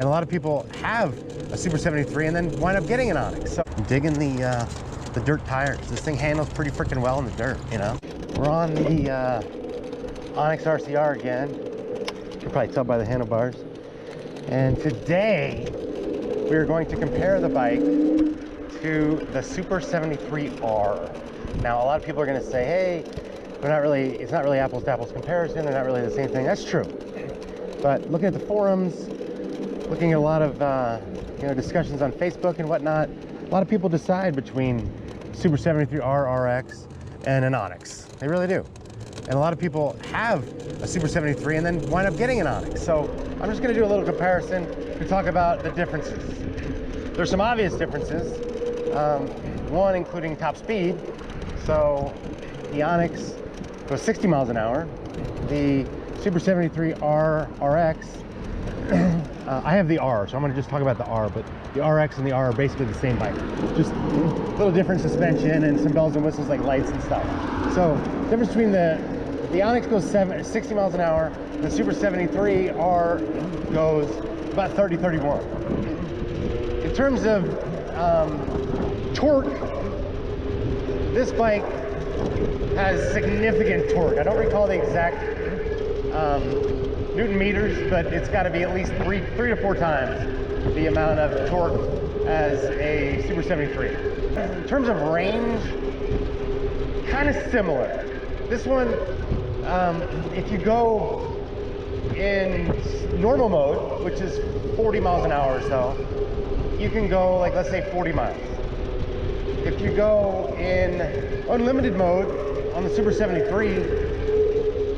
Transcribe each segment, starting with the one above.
And a lot of people have a Super 73 and then wind up getting an Onyx. So I'm digging the dirt tires. This thing handles pretty freaking well in the dirt, you know? We're on the Onyx Rcr again. You can probably tell by the handlebars. And today we're going to compare the bike to the SUPER73 R. Now, a lot of people are going to say, hey, it's not really apples to apples comparison. They're not really the same thing. That's true. But looking at the forums, looking at a lot of discussions on Facebook and whatnot, a lot of people decide between SUPER73 R RX and an Onyx. They really do. And a lot of people have a Super 73 and then wind up getting an Onyx. So I'm just going to do a little comparison to talk about the differences. There's some obvious differences. One including top speed. So the Onyx goes 60 miles an hour. The Super 73 R RX, I have the R, so I'm going to just talk about the R, but the RX and the R are basically the same bike. Just a little different suspension and some bells and whistles like lights and stuff. So the difference between the Onyx goes 60 miles an hour, the Super 73 R goes about 30, 31. In terms of torque, this bike has significant torque. I don't recall the exact Newton meters, but it's got to be at least three to four times the amount of torque as a Super 73. In terms of range, kind of similar. This one, if you go in normal mode, which is 40 miles an hour or so, you can go like, let's say 40 miles. If you go in unlimited mode on the Super 73,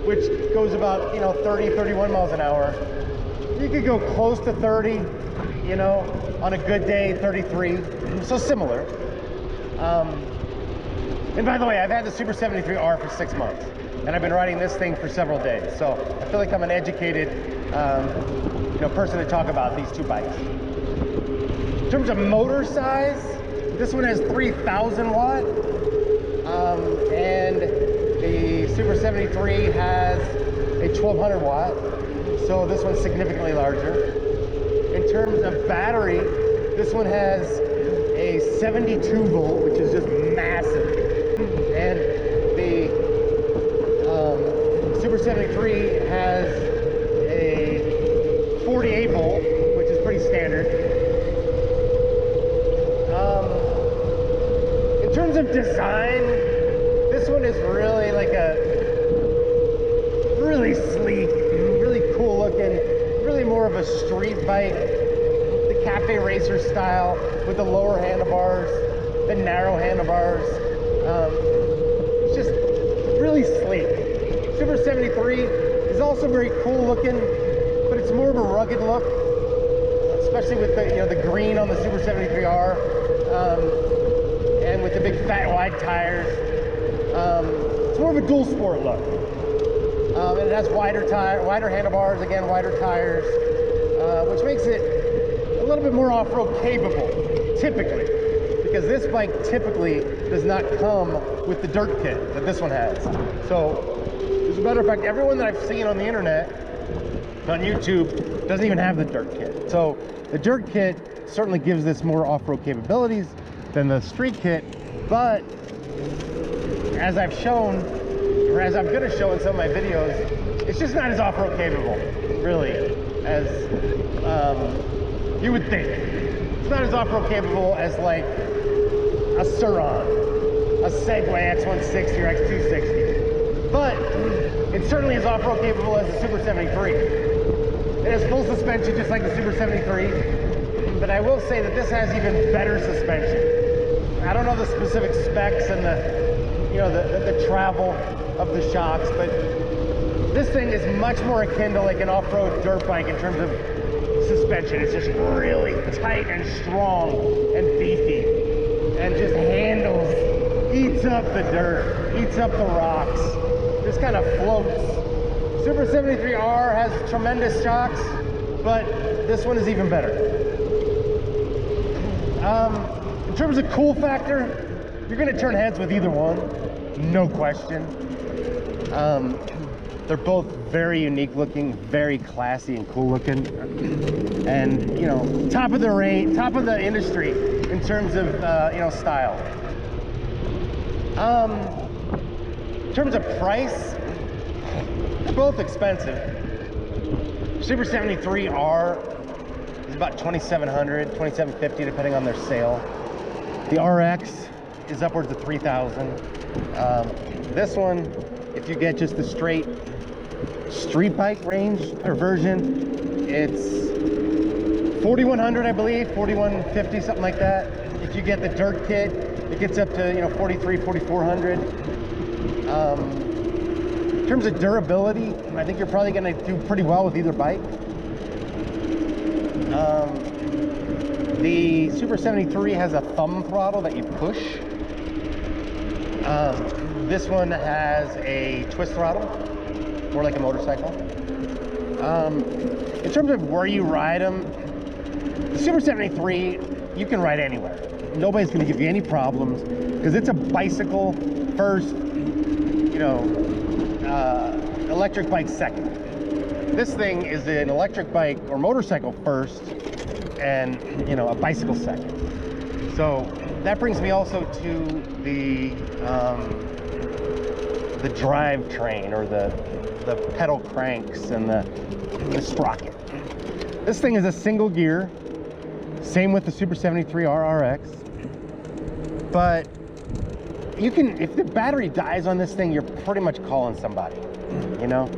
which goes about 30, 31 miles an hour, you could go close to 30, on a good day, 33, so similar. And by the way, I've had the Super 73 R for 6 months, and I've been riding this thing for several days, so I feel like I'm an educated person to talk about these two bikes. In terms of motor size, this one has 3,000 watt, and the Super 73 has a 1,200 watt, so this one's significantly larger. In terms of battery, this one has a 72 volt, which is just massive, and the Super 73 has a 48 volt, which is pretty standard. In terms of design, this one is really like really sleek, really cool looking, really more of a street bike, the cafe racer style with the lower handlebars, the narrow handlebars. It's just really sleek. Super 73 is also very cool looking, but it's more of a rugged look, especially with the green on the Super 73R, and with the big fat wide tires. It's more of a dual sport look. And it has wider handlebars, again, wider tires, which makes it a little bit more off-road capable, typically, because this bike typically does not come with the dirt kit that this one has. So, as a matter of fact, everyone that I've seen on the internet, on YouTube, doesn't even have the dirt kit. So, the dirt kit certainly gives this more off-road capabilities than the street kit, but as I've shown, or as I'm gonna show in some of my videos, it's just not as off-road capable, really, as you would think. It's not as off-road capable as like a Sur-Ron, a Segway X160 or X260, but it certainly is off-road capable as the Super 73. It has full suspension just like the Super 73, but I will say that this has even better suspension. I don't know the specific specs and the travel of the shocks, but this thing is much more akin to like an off-road dirt bike in terms of suspension. It's just really tight and strong and beefy, and just handles, eats up the dirt, eats up the rocks, just kind of floats. Super 73R has tremendous shocks, but this one is even better. In terms of cool factor, you're going to turn heads with either one, no question. They're both very unique looking, very classy and cool looking, and you know, top of the range, top of the industry in terms of you know, style. In terms of price, they're both expensive. SUPER73 R is about $2,700, $2,750 depending on their sale. The RX is upwards of $3,000. This one, if you get just the straight street bike range or version, it's $4,100, I believe, $4,150, something like that. If you get the dirt kit, it gets up to, you know, $4,300, $4,400. In terms of durability, I think you're probably going to do pretty well with either bike. The SUPER73 has a thumb throttle that you push. This one has a twist throttle, more like a motorcycle. In terms of where you ride them, the SUPER73, you can ride anywhere. Nobody's going to give you any problems because it's a bicycle first, you know, electric bike second. This thing is an electric bike or motorcycle first, and you know, a bicycle second. So that brings me also to the drivetrain, or the pedal cranks and the sprocket. This thing is a single gear, same with the SUPER73 R RX, but you can, if the battery dies on this thing, you're pretty much calling somebody, you know,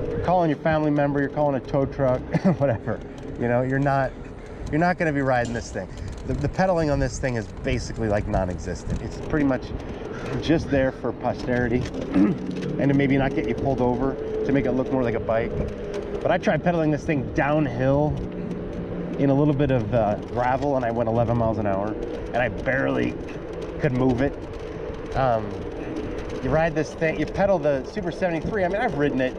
you're calling your family member, you're calling a tow truck, whatever, you know, you're not going to be riding this thing. The pedaling on this thing is basically like non-existent. It's pretty much just there for posterity and to maybe not get you pulled over, to make it look more like a bike. But I tried pedaling this thing downhill in a little bit of gravel, and I went 11 miles an hour, and I barely could move it. You ride this thing, you pedal the SUPER73. I mean, I've ridden it.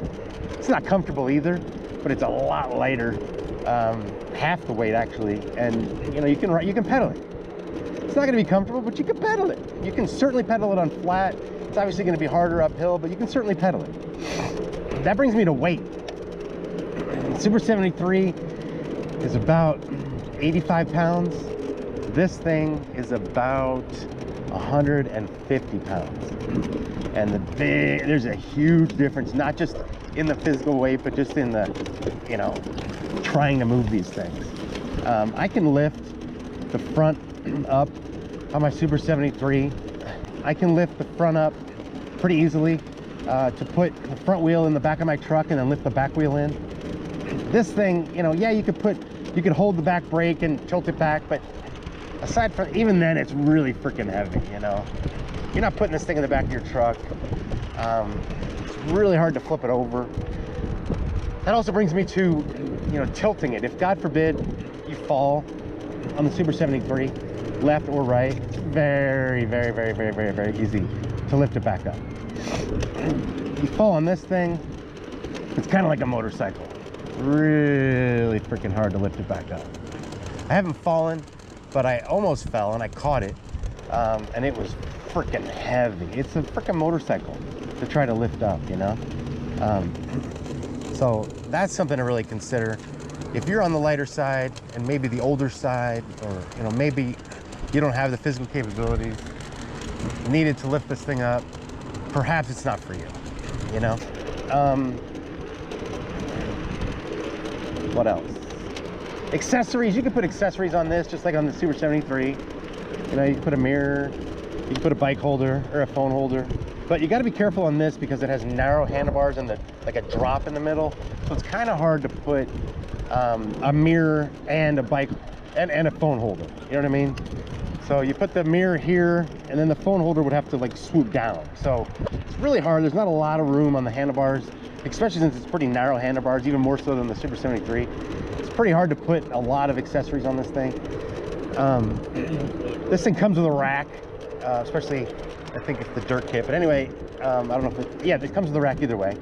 It's not comfortable either, but it's a lot lighter, half the weight actually, and you know, you can pedal it. It's not going to be comfortable, but you can pedal it. You can certainly pedal it on flat. It's obviously going to be harder uphill, but you can certainly pedal it. That brings me to weight. SUPER73 is about 85 pounds. This thing is about 150 pounds. And there's a huge difference, not just in the physical weight, but just in the, you know, trying to move these things. I can lift the front up on my SUPER73. I can lift the front up pretty easily to put the front wheel in the back of my truck and then lift the back wheel in. This thing, you know, yeah, you could hold the back brake and tilt it back, but aside from, even then, it's really freaking heavy, you know. You're not putting this thing in the back of your truck. It's really hard to flip it over. That also brings me to, you know, tilting it. If God forbid you fall on the SUPER73, left or right, it's very, very, very, very, very, very easy to lift it back up. You fall on this thing, it's kind of like a motorcycle. Really freaking hard to lift it back up. I haven't fallen, but I almost fell and I caught it, and it was freaking heavy. It's a freaking motorcycle to try to lift up, you know. So that's something to really consider. If you're on the lighter side and maybe the older side, or you know, maybe you don't have the physical capabilities needed to lift this thing up, perhaps it's not for you, you know. What else? Accessories. You can put accessories on this just like on the SUPER73. You know, you can put a mirror, you can put a bike holder or a phone holder, but you got to be careful on this because it has narrow handlebars and like a drop in the middle, so it's kind of hard to put a mirror and a bike and a phone holder, you know what I mean? So you put the mirror here, and then the phone holder would have to like swoop down. So it's really hard. There's not a lot of room on the handlebars, especially since it's pretty narrow handlebars, even more so than the SUPER73. It's pretty hard to put a lot of accessories on this thing. This thing comes with a rack, especially, I think it's the dirt kit. But anyway, I don't know if it, yeah, it comes with a rack either way.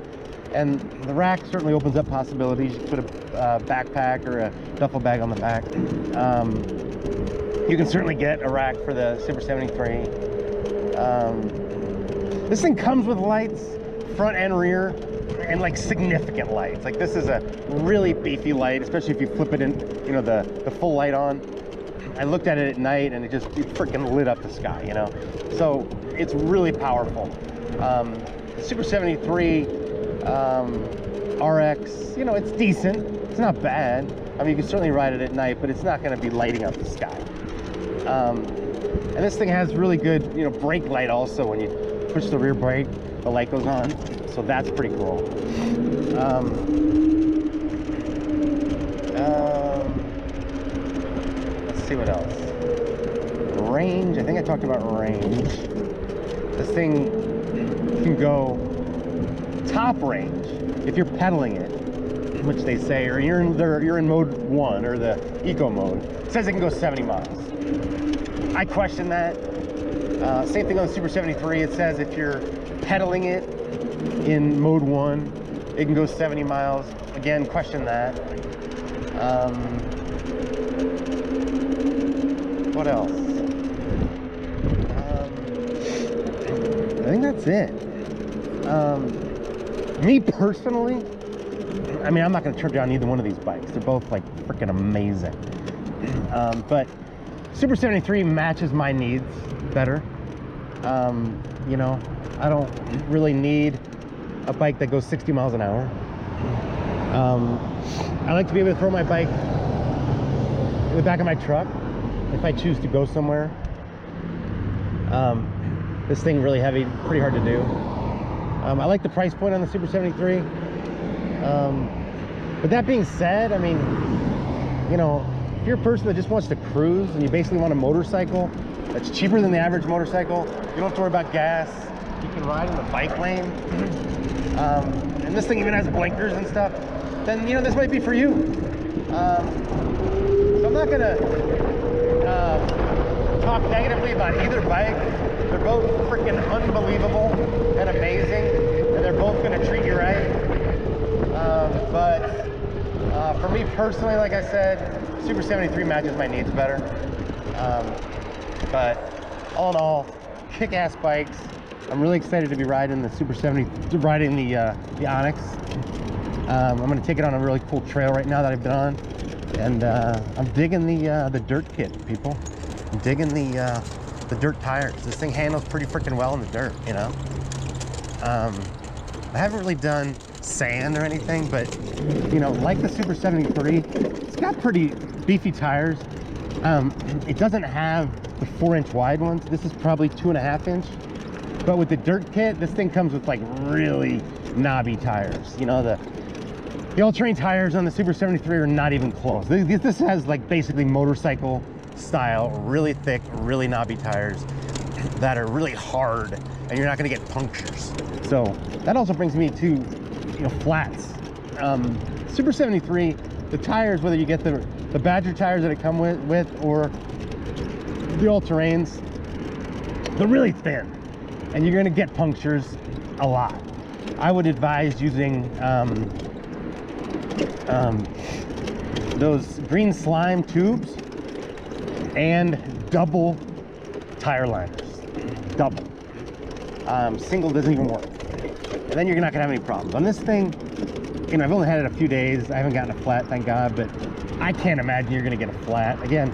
And the rack certainly opens up possibilities. You can put a backpack or a duffel bag on the back. You can certainly get a rack for the SUPER73. This thing comes with lights, front and rear. and like significant lights. Like this is a really beefy light, especially if you flip it in, you know, the full light on. I looked at it at night and it freaking lit up the sky, you know? So it's really powerful. The Super 73 RX, you know, it's decent. It's not bad. I mean, you can certainly ride it at night, but it's not gonna be lighting up the sky. And this thing has really good, you know, brake light also. When you push the rear brake, the light goes on. So that's pretty cool. Let's see what else. Range, I think I talked about range. This thing can go top range if you're pedaling it, which they say, or you're in mode 1 or the eco mode. It says it can go 70 miles. I question that. Same thing on the Super 73. It says if you're pedaling it in mode 1, it can go 70 miles. Again, question that. What else? I think that's it. Me personally, I mean, I'm not going to turn down either one of these bikes. They're both like freaking amazing. But Super 73 matches my needs better. You know, I don't really need a bike that goes 60 miles an hour. I like to be able to throw my bike in the back of my truck if I choose to go somewhere. This thing really heavy, pretty hard to do. I like the price point on the Super 73. But that being said, I mean, you know, if you're a person that just wants to cruise and you basically want a motorcycle that's cheaper than the average motorcycle, you don't have to worry about gas, you can ride in the bike lane, and this thing even has blinkers and stuff, then, you know, this might be for you. So I'm not gonna talk negatively about either bike. They're both freaking unbelievable and amazing, and they're both gonna treat you right. But for me personally, like I said, Super 73 matches my needs better. But all in all, kick-ass bikes. I'm really excited to be riding the Super 70, riding the Onyx. I'm gonna take it on a really cool trail right now that I've been on, and I'm digging the dirt kit, people. I'm digging the dirt tires. This thing handles pretty freaking well in the dirt, you know. I haven't really done sand or anything, but you know, like the Super 73, it's got pretty beefy tires. It doesn't have the 4-inch wide ones. This is probably 2.5 inch. But with the dirt kit, this thing comes with like really knobby tires. You know, the all-terrain tires on the Super 73 are not even close. This has like basically motorcycle style, really thick, really knobby tires that are really hard, and you're not gonna get punctures. So that also brings me to, you know, flats. Super 73, the tires, whether you get the Badger tires that it come with or the all-terrains, they're really thin, and you're gonna get punctures a lot. I would advise using those green slime tubes and double tire liners. Double. Single doesn't even work. And then you're not gonna have any problems. On this thing, you know, I've only had it a few days. I haven't gotten a flat, thank God, but I can't imagine you're gonna get a flat. Again,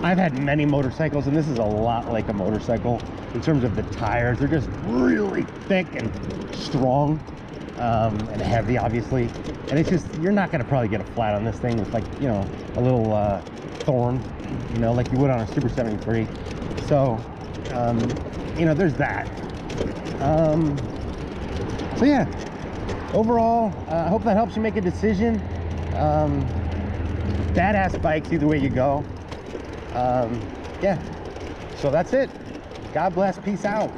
I've had many motorcycles, and this is a lot like a motorcycle in terms of the tires. They're just really thick and strong, and heavy, obviously. And it's just, you're not gonna probably get a flat on this thing with, like, you know, a little thorn, you know, like you would on a Super 73. So, you know, there's that. So yeah, overall, I hope that helps you make a decision. Badass bikes either way you go. Yeah, so that's it. God bless, peace out.